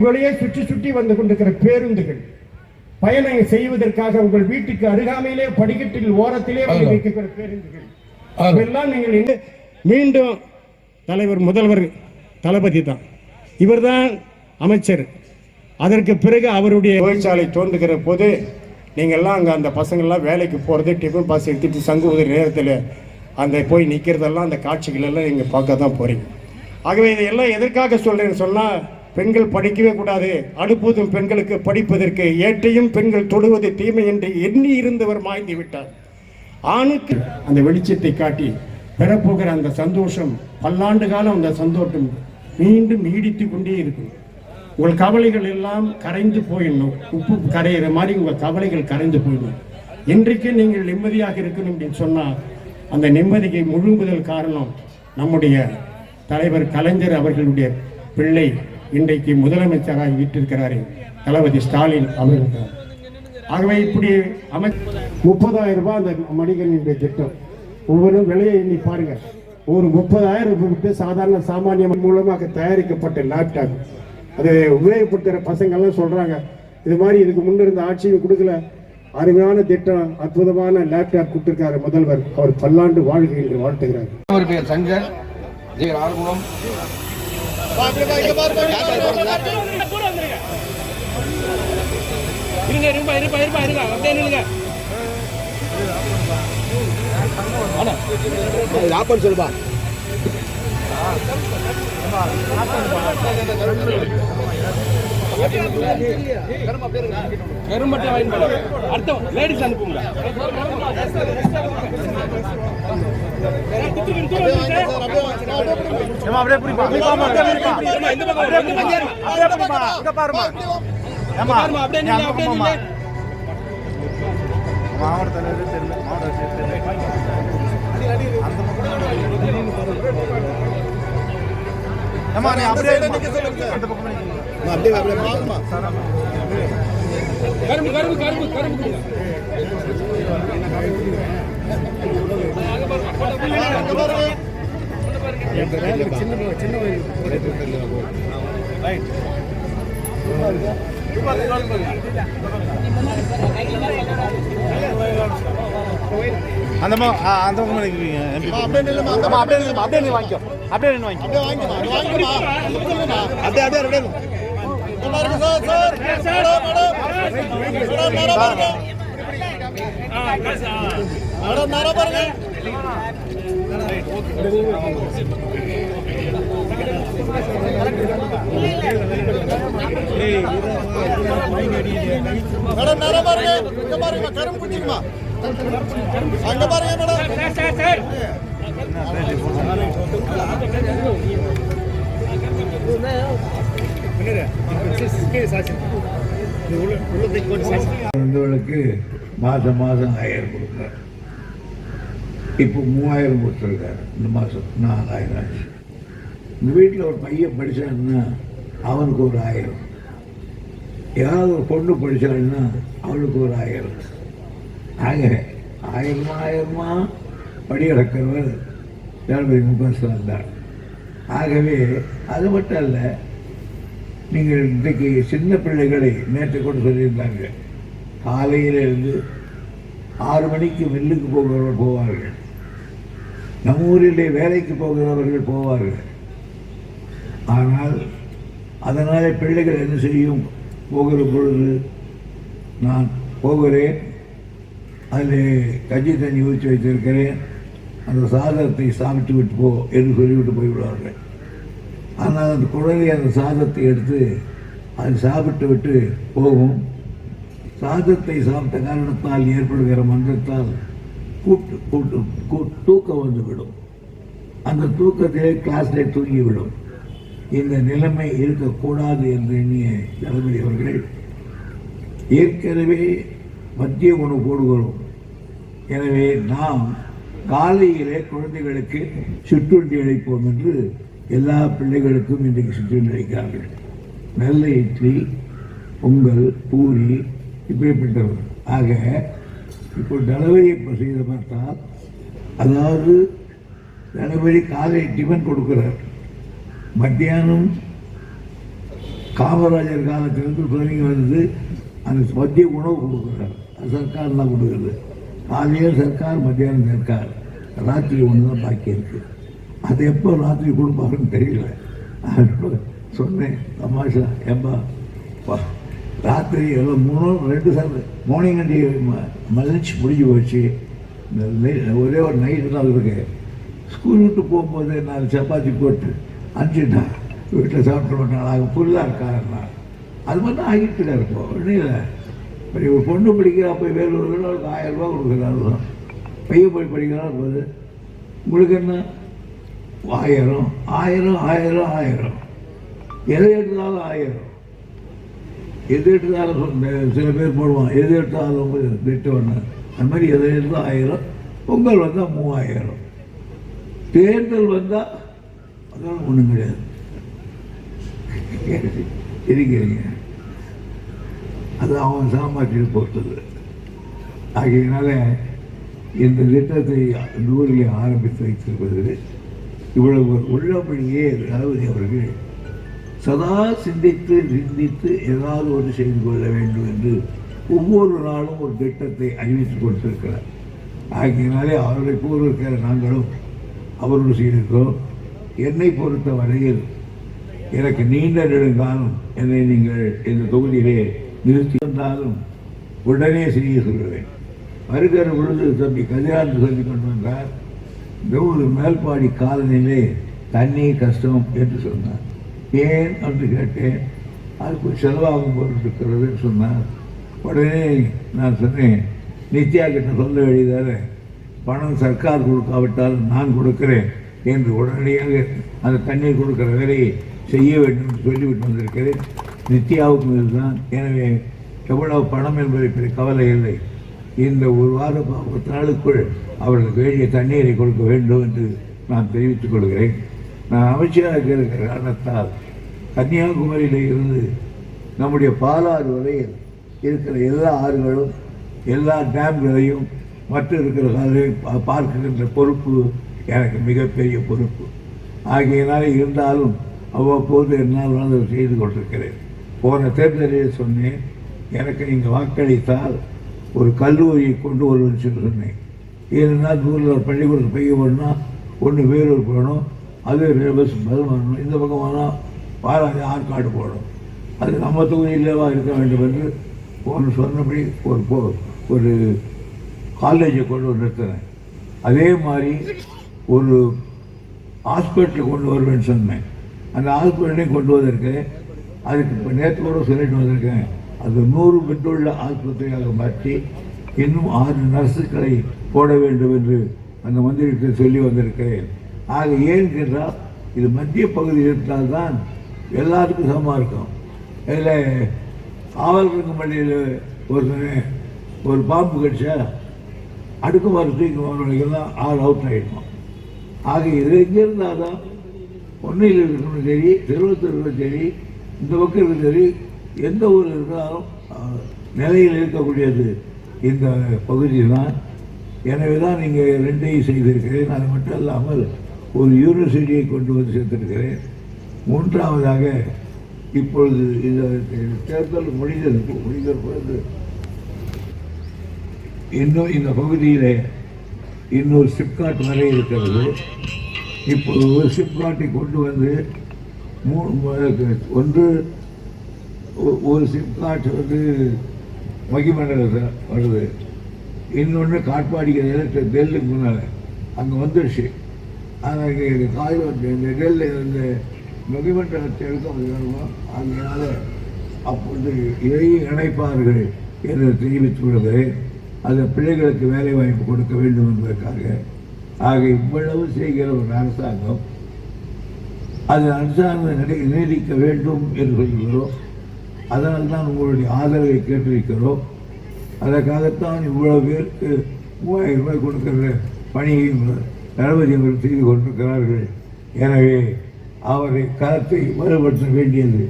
உங்களையே சுற்றி சுற்றி வந்து கொண்டிருக்கிற பேருந்துகள் பயணம் செய்வதற்காக உங்கள் வீட்டுக்கு அருகாமையிலே படிக்கட்டில் ஓரத்திலே வைக்கிற பேருந்துகள் அதெல்லாம் நீங்கள் மீண்டும் தலைவர் முதல்வர் தளபதி தான், இவர்தான் அமைச்சர். அதற்கு பிறகு அவருடைய தொழிற்சாலை தோன்றுகிற போது நீங்கள்லாம் அங்கே அந்த பசங்கள்லாம் வேலைக்கு போகிறது, டிஃபன் பாஸ் எடுத்துகிட்டு சங்கு உதிரி நேரத்தில் அந்த போய் நிற்கிறதெல்லாம் அந்த காட்சிகள் எல்லாம் நீங்கள் பார்க்க தான் போகிறீங்க. ஆகவே இதையெல்லாம் எதற்காக சொல்கிறேன்னு சொன்னால், பெண்கள் படிக்கவே கூடாது, அடுப்பதும் பெண்களுக்கு படிப்பதற்கு ஏற்றையும் பெண்கள் தொடுவது தீமை என்று எண்ணி இருந்தவர் மாய்ந்து விட்டார். ஆணுக்கு அந்த வெளிச்சத்தை காட்டி பெறப்போகிற அந்த சந்தோஷம் பல்லாண்டு காலம் அந்த சந்தோஷம் மீண்டும் நீடித்து கொண்டே இருக்கும். உங்கள் கவலைகள் எல்லாம் கரைந்து போயிடணும், உப்பு கரையிற மாதிரி உங்கள் கவலைகள் கரைந்து போயிடணும். இன்றைக்கு நீங்கள் நிம்மதியாக இருக்கணும் அப்படின்னு சொன்னால் அந்த நிம்மதிக்கு முழு முதல் காரணம் நம்முடைய தலைவர் கலைஞர் அவர்களுடைய பிள்ளை இன்றைக்கு முதலமைச்சராக வீட்டிருக்கிறாரே தளபதி ஸ்டாலின் அவர்கள். ஆகவே இப்படி 30,000 ரூபாய் அந்த மணிகண்ட திட்டம் ஒவ்வொரு விலையை எண்ணி பாருங்க. ஒரு 30,000 ரூபாய்க்கு சாதாரண சாமானிய மூலமாக தயாரிக்கப்பட்ட லேப்டாப் அதை உபயோகப்படுத்துகிற பசங்கள்லாம் சொல்றாங்க, இது மாதிரி இதுக்கு முன்னிருந்த ஆட்சியும் கொடுக்கல, அருமையான திட்டம், அற்புதமான லேப்டாப் கொடுத்திருக்காரு முதல்வர், அவர் பல்லாண்டு வாழ்க என்று வாழ்த்துகிறார். அவர் பேர் சங்கர் ஆறுமுகம். சொல்லுப்பா அர்த்தம் லேடிஸ் அனுப்புங்க. மாவட்ட தலைவர் தெரியல, அந்த அப்படியே வாங்கிக்கோ, அப்படியே அங்க பாருங்க மேடம். மாதம் 1000 கொடுக்குறாரு. இப்போ 3000 கொடுத்துருக்காரு. இந்த மாதம் 4000 ஆச்சு. இந்த வீட்டில் ஒரு பையன் படித்தான்னா அவனுக்கு ஒரு 1000, ஏதாவது ஒரு பொண்ணு படித்தான்னா அவளுக்கு ஒரு 1000. ஆக 1000 படியடக்கிறவர் தளபதி முக தான். ஆகவே அது மட்டும் அல்ல, நீங்கள் இன்றைக்கு சின்ன பிள்ளைகளை நேற்று கொண்டு சொல்லியிருந்தாங்க, காலையிலிருந்து 6 மணிக்கு மில்லுக்கு போகிறவர்கள் போவார்கள், நம்ம ஊரிலே வேலைக்கு போகிறவர்கள் போவார்கள். ஆனால் அதனால் பிள்ளைகள் என்ன செய்யும், போகிற பொழுது நான் போகிறேன், அதில் கஞ்சி தண்ணி ஊற்றி வைத்திருக்கிறேன், அந்த சாதத்தை சாப்பிட்டு விட்டு போ என்று சொல்லிவிட்டு போய்விடுவார்கள். ஆனால் அந்த குழந்தை அந்த சாதத்தை எடுத்து அது சாப்பிட்டு விட்டு போகும். சாதத்தை சாப்பிட்ட காரணத்தால் ஏற்படுகிற மன்றத்தால் தூக்கம் வந்துவிடும். அந்த தூக்கத்திலே கிளாஸிலே தூங்கிவிடும். இந்த நிலைமை இருக்கக்கூடாது என்று எண்ணிய தளபதி அவர்கள் ஏற்கனவே மத்திய உணவு போடுகிறோம். எனவே நாம் காலையிலே குழந்தைகளுக்கு சிற்றுண்டி அளிப்போம் என்று எல்லா பிள்ளைகளுக்கும் இன்றைக்கு சிற்றுண்டி அளிக்கிறார்கள். நல்ல இட்லி, பொங்கல், பூரி, இப்படிப்பட்டவர். ஆக இப்போ தளபதி இப்போ செய்த பார்த்தால், அதாவது தளபதி காலை டிஃபன் கொடுக்கிறார், மத்தியானம் காமராஜர் காலத்திலிருந்து தொடங்கி வந்து அந்த மதிய உணவு கொடுக்குறாரு. அது சர்க்கார் தான் கொடுக்குறது. காலையில் சர்க்கார், மத்தியானம் சர்க்கார், ராத்திரி ஒன்று தான் பாக்கி இருக்குது. அது எப்போ ராத்திரி கொடுப்பாருன்னு தெரியல. சொன்னேன் தமாஷா, ஏம்பா ராத்திரி எல்லாம் 2 சார் மார்னிங் அண்டி லஞ்ச் முடிஞ்சு போச்சு. ஒரே ஒரு நைட்டு தான் இருக்கு. ஸ்கூல் விட்டு போகும்போது 4 சப்பாத்தி போட்டு அனுப்பிச்சுட்டா வீட்டில் சாப்பிட்டு மாட்டாங்க. நாங்கள் ஃபுல்லாக இருக்காருன்னா அது மாதிரி தான் ஆகிட்டு இருக்காரு. இப்போ ஒன்றும் இல்லை. இப்போ ஒரு பொண்ணு படிக்கிறா, போய் வேலூரில் அவருக்கு 1000 ரூபா கொடுக்குறாரு. பையன் போய் படிக்கிறாரு போது உங்களுக்கு என்ன 1000 1000 1000 1000 எதை எடுத்தாலும் 1000. எது எடுத்தாலும் சில பேர் போடுவான், எது எடுத்தாலும் திட்டு ஒன்று. அது மாதிரி எதை எடுத்தால் 1000. பொங்கல் வந்தால் 3000. தேர்தல் வந்தால் அதெல்லாம் ஒன்றும் கிடையாது. இருக்கிறீங்க, அது அவன் சாமாற்றியில் பொறுத்தது. ஆகையினால இந்த திட்டத்தை நூலிலே ஆரம்பித்து வைத்திருப்பது இவ்வளவு உள்ளபடியே தளபதி அவர்கள் சதா சிந்தித்து ஏதாவது ஒன்று செய்து கொள்ள வேண்டும் என்று ஒவ்வொரு நாளும் ஒரு திட்டத்தை அறிவித்துக் கொடுத்திருக்கிறார். ஆகையினாலே அவர்களை போல் இருக்கிற நாங்களும் அவரோடு செய்திருக்கிறோம். என்னை பொறுத்த வரையில் எனக்கு நீண்ட நெடுங்காலம் என்னை நீங்கள் இந்த தொகுதியிலே நிறுத்தி வந்தாலும் உடனே செய்ய சொல்லுவேன். வருகிற பொழுது தம்பி கல்யாணம் சொல்லி கொண்டு வந்தார். இந்த ஒரு மேல்பாடி காலனிலே தண்ணீர் கஷ்டம் என்று சொன்னார். ஏன் என்று கேட்டேன். அதுக்கு செலவாகும் பொருள் இருக்கிறதுன்னு சொன்னார். உடனே நான் சொன்னேன், நித்யா கிட்ட சொல்ல வேண்டியதால் பணம் சர்க்கார் கொடுக்காவிட்டாலும் நான் கொடுக்கிறேன் என்று உடனடியாக அந்த தண்ணீர் கொடுக்குற வேலையை செய்ய வேண்டும் என்று சொல்லிவிட்டு வந்திருக்கிறேன். நித்யாவுக்கும் இதுதான். எனவே எவ்வளவு பணம் என்பதை பற்றி கவலை இல்லை. இந்த ஒரு வார 10 நாளுக்குள் அவர்களுக்கு வேண்டிய தண்ணீரை கொடுக்க வேண்டும் என்று நான் தெரிவித்துக் கொள்கிறேன். நான் அமைச்சராக இருக்கிற காரணத்தால் கன்னியாகுமரியில் இருந்து நம்முடைய பாலாறு வரையில் இருக்கிற எல்லா ஆறுகளும் எல்லா டேம்களையும் மற்ற இருக்கிற பார்க்கின்ற பொறுப்பு எனக்கு மிகப்பெரிய பொறுப்பு. ஆகையினாலே இருந்தாலும் அவ்வப்போது என்னால் செய்து கொண்டிருக்கிறேன். போன தேர்தலில் சொன்னேன், எனக்கு நீங்கள் வாக்களித்தால் ஒரு கல்லூரியை கொண்டு வருவேன் சொன்னேன். ஏனென்றால் ஊரில் ஒரு பள்ளிக்கூடத்தில் பைய போடணும், ஒன்று வேலூர் போகணும், அது பஸ் வரணும், இந்த பக்கம் போனால் பாலாஜி ஆற்காடு போடணும். அது நம்ம தொகுதியிலேவா இருக்க வேண்டும் என்று ஒன்று சொன்னபடி ஒரு காலேஜை கொண்டு வந்து நிறுத்தினேன். அதே மாதிரி ஒரு ஹாஸ்பிட்டல் கொண்டு வருவேன்னு சொன்னேன். அந்த ஹாஸ்பிட்டலையும் கொண்டு வந்திருக்கேன். அதுக்கு இப்போ நேற்று கூட சொல்லிட்டு வந்திருக்கேன். அது 100 பெட்டுள்ள ஆஸ்பத்திரியாக மாற்றி இன்னும் 6 நர்ஸுகளை போட வேண்டும் என்று அந்த மந்திரிக்கு சொல்லி வந்திருக்கிறேன். ஆக ஏன் கேட்டால் இது மத்திய பகுதி இருந்தால்தான் எல்லாருக்கும் சமமாக இருக்கும். இதில் காவல்துறை மண்டியில் ஒரு பாம்பு கடிச்சா அடுக்குமாறு தூக்கி வரவங்களுக்கெல்லாம் ஆள் அவுட் ஆகிடணும். ஆக இது எங்கே இருந்தால் தான் பொன்னையில் இருக்கணும் சரி, திருவள்ளூர் சரி, இந்த பக்கம் இருக்கிற சரி, எந்த ஊர் இருந்தாலும் நிலையில் இருக்கக்கூடியது இந்த பகுதி தான். எனவே தான் நீங்கள் 2ஐயும் செய்திருக்கிறேன். அது மட்டும் இல்லாமல் ஒரு யூனிவர்சிட்டியை கொண்டு வந்து சேர்த்திருக்கிறேன். 3ஆவதாக இப்பொழுது இந்த தேர்தல் முடிந்த பொழுது இன்னும் இந்த பகுதியில் இன்னொரு சிப்காட் வரை இருக்கிறது. இப்போது ஒரு சிப்காட்டை கொண்டு வந்து ஒரு சிப்காட் மகிமண்டலத்தில் வருது, இன்னொன்று காட்பாடிக்கு டெல்லுக்கு முன்னால் அங்கே வந்துடுச்சு. ஆனால் காயில் இந்த டெல்லு இந்த மகிமண்டலத்தை எடுக்க முடியணுமோ அதனால அப்பொழுது இதையும் இணைப்பார்கள் என்று தெரிவித்துக் கொள்கிறேன். அந்த பிள்ளைகளுக்கு வேலை வாய்ப்பு கொடுக்க வேண்டும் என்பதற்காக. ஆக இவ்வளவு செய்கிற ஒரு அரசாங்கம், அது அரசாங்கம் நீடிக்க வேண்டும் என்று சொல்கிறோம். அதனால் தான் உங்களுடைய ஆதரவை கேட்டிருக்கிறோம். அதற்காகத்தான் இவ்வளவு பேருக்கு 3000 ரூபாய் கொடுக்கிற பணியையும் தளபதி அவர்கள் செய்து கொண்டிருக்கிறார்கள். எனவே அவருடைய கரத்தை வலுப்படுத்த வேண்டியது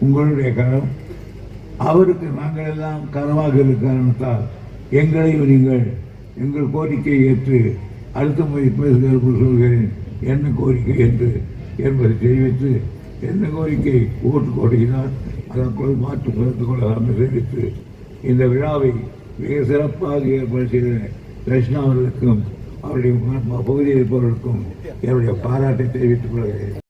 உங்களுடைய கரம். அவருக்கு நாங்கள் எல்லாம் கரமாக இருக்கிற காரணத்தால் எங்களையும் நீங்கள் எங்கள் கோரிக்கையை ஏற்று அடுத்த முறை பேசுகிறப்ப சொல்கிறேன் என்ன கோரிக்கை என்பதை தெரிவித்து என்ன கோரிக்கை ஓட்டு கோரிக்கைதான் அதற்கு மாற்று கருத்து கொள்ள தெரிவித்து இந்த விழாவை மிக சிறப்பாக ஏற்பாடு செய்த ரஷ்னா அவர்களுக்கும் அவருடைய பகுதியில் இருப்பவர்களுக்கும் என்னுடைய பாராட்டை தெரிவித்துக் கொள்கிறேன்.